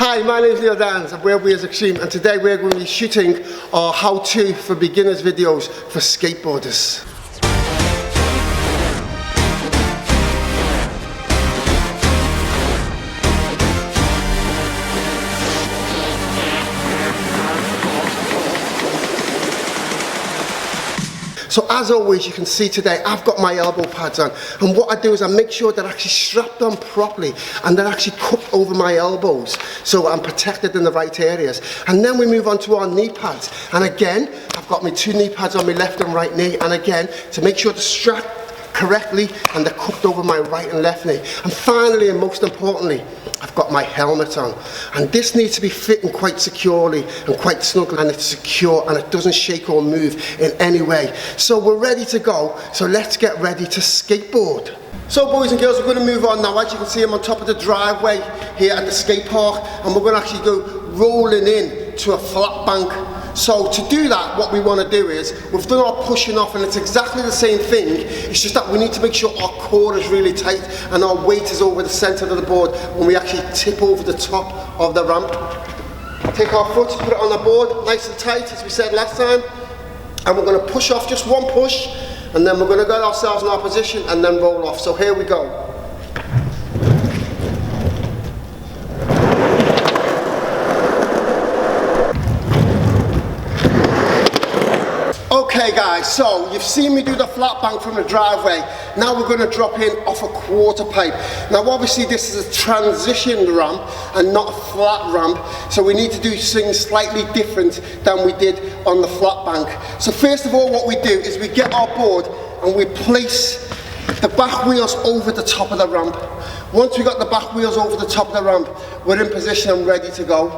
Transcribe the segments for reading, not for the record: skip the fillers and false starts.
Hi, my name is Neil Dans of Wheels Extreme, and today we're going to be shooting our how-to for beginners videos for skateboarders. So as always, you can see today I've got my elbow pads on, and what I do is I make sure they're actually strapped on properly and they're actually cupped over my elbows so I'm protected in the right areas. And then we move on to our knee pads, and again I've got my two knee pads on my left and right knee, and again to make sure they're strapped correctly and they're cupped over my right and left knee. And finally, and most importantly, I've got my helmet on, and this needs to be fitting quite securely and quite snugly, and it's secure and it doesn't shake or move in any way. So we're ready to go, so let's get ready to skateboard. So boys and girls, we're going to move on now. As you can see, I'm on top of the driveway here at the skate park, and we're going to actually go rolling in to a flat bank. So to do that, what we want to do is, we've done our pushing off and it's exactly the same thing, it's just that we need to make sure our core is really tight and our weight is over the centre of the board when we actually tip over the top of the ramp. Take our foot, put it on the board, nice and tight as we said last time, and we're going to push off, just one push, and then we're going to get ourselves in our position and then roll off. So here we go. Okay guys, so you've seen me do the flat bank from the driveway. Now we're going to drop in off a quarter pipe. Now obviously this is a transition ramp and not a flat ramp, so we need to do things slightly different than we did on the flat bank. So first of all, what we do is we get our board and we place the back wheels over the top of the ramp. Once we got the back wheels over the top of the ramp, we're in position and ready to go.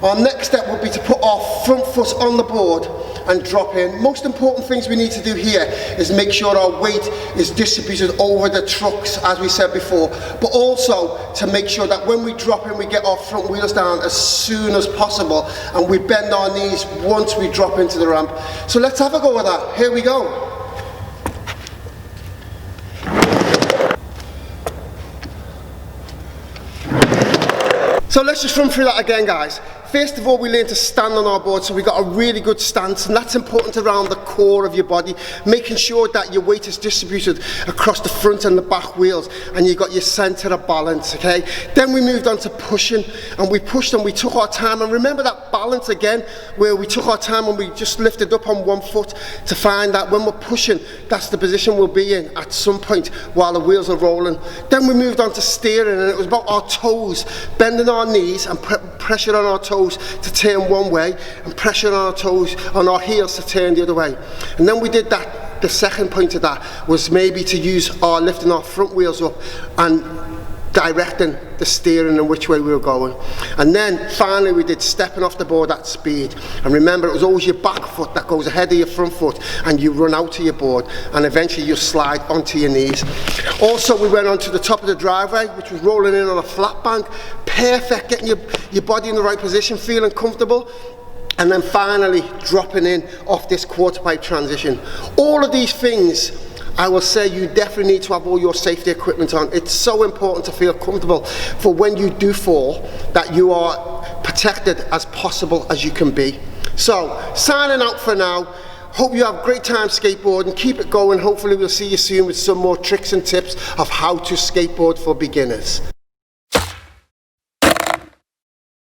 Our next step would be to put our front foot on the board and drop in. Most important things we need to do here is make sure our weight is distributed over the trucks, as we said before, but also to make sure that when we drop in, we get our front wheels down as soon as possible and we bend our knees once we drop into the ramp. So let's have a go with that. Here we go. So let's just run through that again, guys. First of all, we learn to stand on our board, so we've got a really good stance, and that's important around the core of your body, making sure that your weight is distributed across the front and the back wheels, and you've got your centre of balance, okay? Then we moved on to pushing, and we pushed and we took our time, and remember that balance again, where we took our time and we just lifted up on one foot to find that when we're pushing, that's the position we'll be in at some point while the wheels are rolling. Then we moved on to steering, and it was about our toes, bending our knees and pressure on our toes to turn one way and pressure on our toes, on our heels to turn the other way. And then we did that, the second point of that was maybe to use our lifting our front wheels up and directing the steering and which way we were going. And then finally we did stepping off the board at speed. And remember, it was always your back foot that goes ahead of your front foot, and you run out to your board and eventually you slide onto your knees. Also, we went on to the top of the driveway, which was rolling in on a flat bank. Perfect, getting your body in the right position, feeling comfortable. And then finally dropping in off this quarter pipe transition. All of these things, I will say, you definitely need to have all your safety equipment on. It's so important to feel comfortable for when you do fall, that you are protected as possible as you can be. So, signing out for now. Hope you have a great time skateboarding. Keep it going. Hopefully we'll see you soon with some more tricks and tips of how to skateboard for beginners.